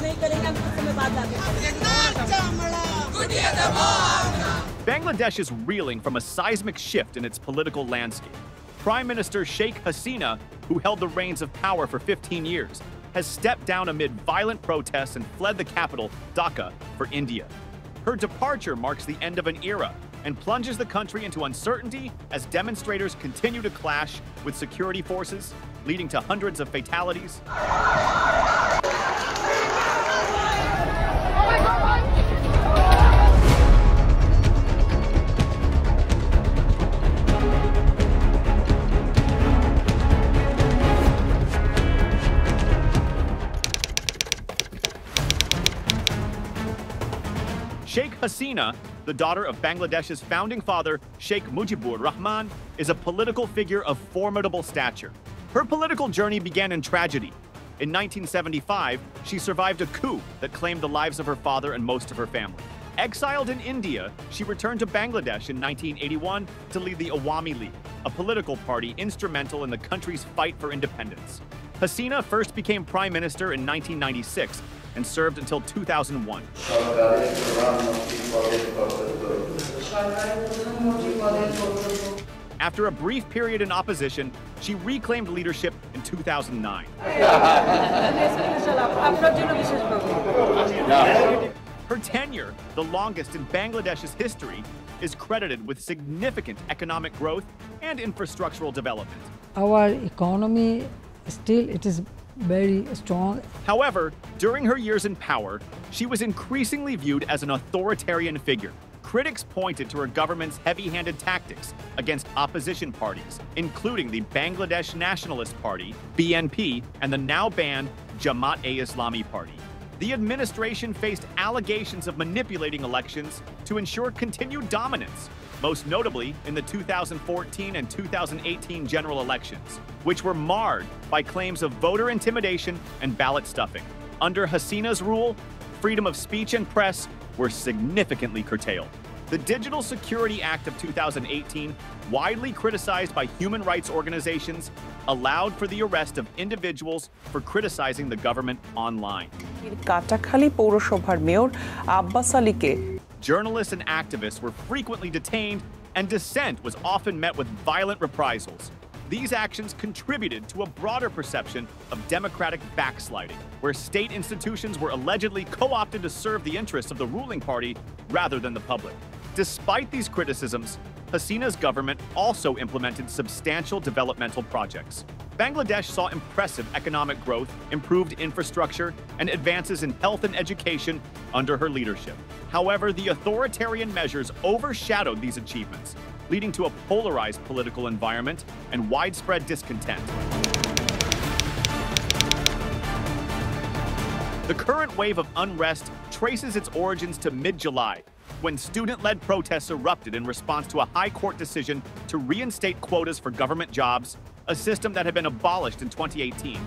नहीं करेंगे हम कुछ समय बाद Bangladesh is reeling from a seismic shift in its political landscape. Prime Minister Sheikh Hasina, who held the reins of power for 15 years, has stepped down amid violent protests and fled the capital, Dhaka, for India. Her departure marks the end of an era and plunges the country into uncertainty as demonstrators continue to clash with security forces, leading to hundreds of fatalities. Sheikh Hasina, the daughter of Bangladesh's founding father, Sheikh Mujibur Rahman, is a political figure of formidable stature. Her political journey began in tragedy. In 1975, she survived a coup that claimed the lives of her father and most of her family. Exiled in India, she returned to Bangladesh in 1981 to lead the Awami League, a political party instrumental in the country's fight for independence. Hasina first became prime minister in 1996 and served until 2001. After a brief period in opposition, she reclaimed leadership in 2009. Her tenure, the longest in Bangladesh's history, is credited with significant economic growth and infrastructural development. Our economy still it is very strong. However, during her years in power, she was increasingly viewed as an authoritarian figure. Critics pointed to her government's heavy-handed tactics against opposition parties, including the Bangladesh Nationalist Party, BNP, and the now-banned Jamaat-e-Islami Party. The administration faced allegations of manipulating elections to ensure continued dominance, most notably in the 2014 and 2018 general elections, which were marred by claims of voter intimidation and ballot stuffing. Under Hasina's rule, freedom of speech and press were significantly curtailed. The Digital Security Act of 2018, widely criticized by human rights organizations, allowed for the arrest of individuals for criticizing the government online. Journalists and activists were frequently detained, and dissent was often met with violent reprisals. These actions contributed to a broader perception of democratic backsliding, where state institutions were allegedly co-opted to serve the interests of the ruling party rather than the public. Despite these criticisms, Hasina's government also implemented substantial developmental projects. Bangladesh saw impressive economic growth, improved infrastructure, and advances in health and education under her leadership. However, the authoritarian measures overshadowed these achievements, leading to a polarized political environment and widespread discontent. The current wave of unrest traces its origins to mid-July, when student-led protests erupted in response to a high court decision to reinstate quotas for government jobs, a system that had been abolished in 2018.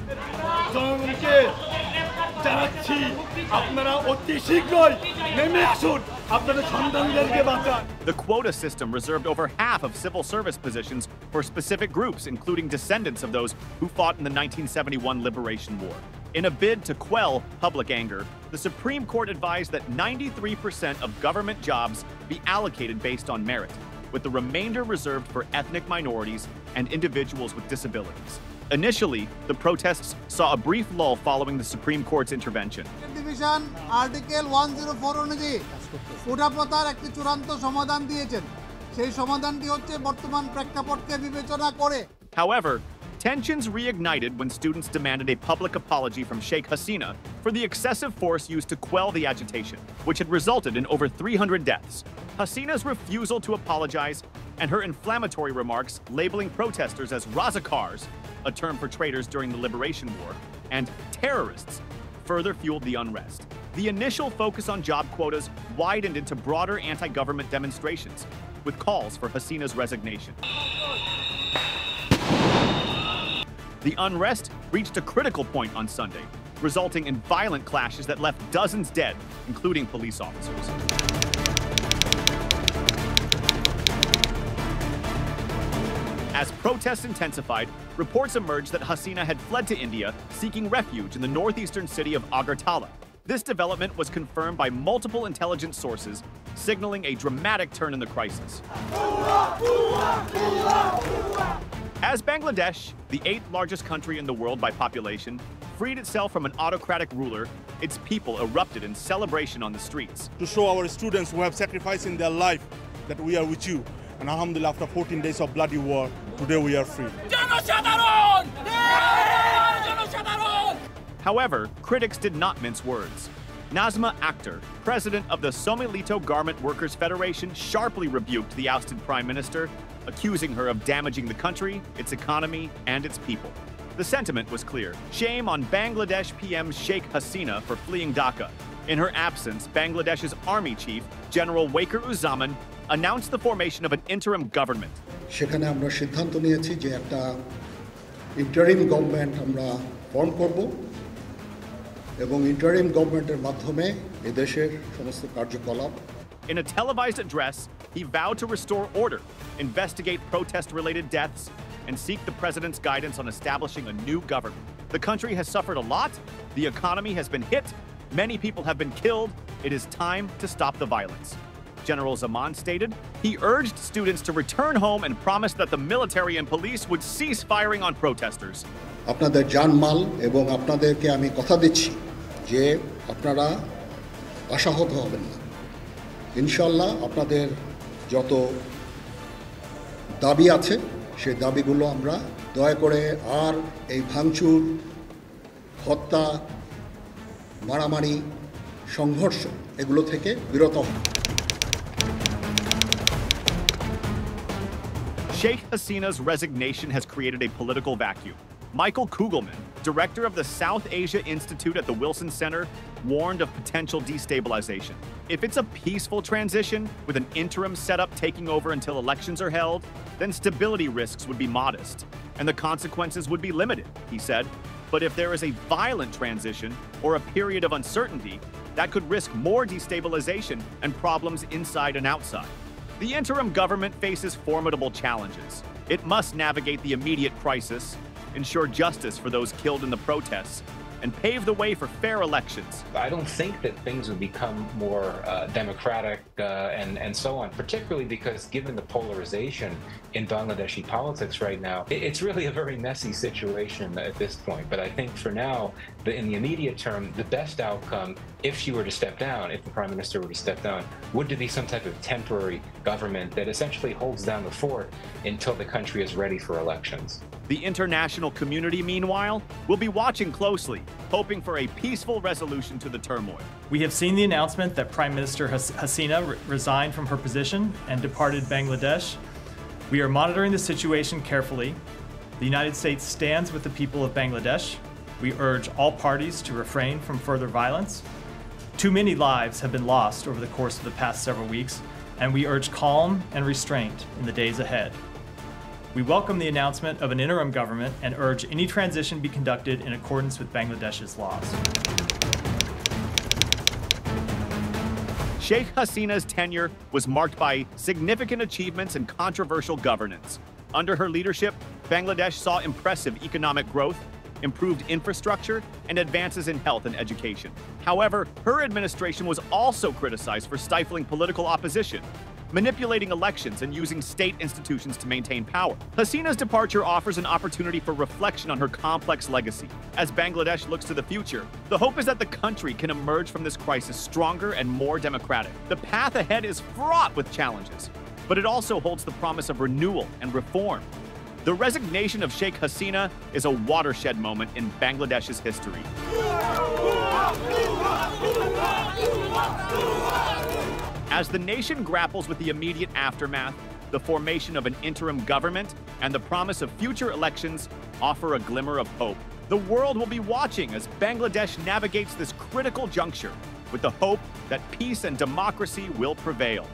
The quota system reserved over half of civil service positions for specific groups, including descendants of those who fought in the 1971 Liberation War. In a bid to quell public anger, the Supreme Court advised that 93% of government jobs be allocated based on merit, with the remainder reserved for ethnic minorities and individuals with disabilities. Initially, the protests saw a brief lull following the Supreme Court's intervention. Division Article 104 অনুযায়ী উঠাপতার একটি চূড়ান্ত সমাধান দিয়েছেন। সেই সমাধানটি হচ্ছে বর্তমান প্রেক্ষাপটকে বিবেচনা করে। However, tensions reignited when students demanded a public apology from Sheikh Hasina for the excessive force used to quell the agitation, which had resulted in over 300 deaths. Hasina's refusal to apologize and her inflammatory remarks labeling protesters as razakars, a term for traitors during the Liberation War, and terrorists further fueled the unrest. The initial focus on job quotas widened into broader anti-government demonstrations, with calls for Hasina's resignation. The unrest reached a critical point on Sunday, resulting in violent clashes that left dozens dead, including police officers. As protests intensified, reports emerged that Hasina had fled to India, seeking refuge in the northeastern city of Agartala. This development was confirmed by multiple intelligence sources, signaling a dramatic turn in the crisis. As Bangladesh, the 8th largest country in the world by population, freed itself from an autocratic ruler, its people erupted in celebration on the streets. To show our students who have sacrificed in their life that we are with you. And alhamdulillah, after 14 days of bloody war, today we are free. However, critics did not mince words. Nazma Akhtar, president of the Somilito Garment Workers Federation, sharply rebuked the ousted prime minister, accusing her of damaging the country, its economy, and its people. The sentiment was clear. Shame on Bangladesh PM Sheikh Hasina for fleeing Dhaka. In her absence, Bangladesh's army chief, General Waker-Uzzaman, announced the formation of an interim government. সেখানে আমরা সিদ্ধান্ত নিয়েছি যে একটা interim government আমরা form করব এবং interim গভর্নমেন্টের মাধ্যমে এই দেশের সমস্ত কার্যকলাপ. In a televised address, he vowed to restore order, investigate protest-related deaths, and seek the president's guidance on establishing a new government. The country has suffered a lot, the economy has been hit, many people have been killed. It is time to stop the violence. General Zaman stated he urged students to return home and promised that the military and police would cease firing on protesters. আপনাদের জানমাল এবং আপনাদেরকে আমি কথা দিচ্ছি যে আপনারা আশাহত হবেন না। ইনশাআল্লাহ আপনাদের যত দাবি আছে সেই দাবিগুলো আমরা দয়া করে আর এই ভাঙচুর, হত্যা, মারামারি, সংঘর্ষ এগুলো থেকে বিরত হন। Sheikh Hasina's resignation has created a political vacuum. Michael Kugelman, director of the South Asia Institute at the Wilson Center, warned of potential destabilization. If it's a peaceful transition with an interim setup taking over until elections are held, then stability risks would be modest and the consequences would be limited, he said. But if there is a violent transition or a period of uncertainty, that could risk more destabilization and problems inside and outside. The interim government faces formidable challenges. It must navigate the immediate crisis, ensure justice for those killed in the protests, and pave the way for fair elections. I don't think that things would become more democratic and so on, particularly because given the polarization in Bangladeshi politics right now, it's really a very messy situation at this point. But I think for now, in the immediate term, the best outcome, if she were to step down, if the Prime Minister were to step down, would to be some type of temporary government that essentially holds down the fort until the country is ready for elections. The international community, meanwhile, will be watching closely, hoping for a peaceful resolution to the turmoil. We have seen the announcement that Prime Minister Hasina resigned from her position and departed Bangladesh. We are monitoring the situation carefully. The United States stands with the people of Bangladesh. We urge all parties to refrain from further violence. Too many lives have been lost over the course of the past several weeks, and we urge calm and restraint in the days ahead. We welcome the announcement of an interim government and urge any transition be conducted in accordance with Bangladesh's laws. Sheikh Hasina's tenure was marked by significant achievements and controversial governance. Under her leadership, Bangladesh saw impressive economic growth, improved infrastructure, and advances in health and education. However, her administration was also criticized for stifling political opposition, manipulating elections, and using state institutions to maintain power. Hasina's departure offers an opportunity for reflection on her complex legacy. As Bangladesh looks to the future, the hope is that the country can emerge from this crisis stronger and more democratic. The path ahead is fraught with challenges, but it also holds the promise of renewal and reform. The resignation of Sheikh Hasina is a watershed moment in Bangladesh's history. As the nation grapples with the immediate aftermath, the formation of an interim government and the promise of future elections offer a glimmer of hope. The world will be watching as Bangladesh navigates this critical juncture with the hope that peace and democracy will prevail.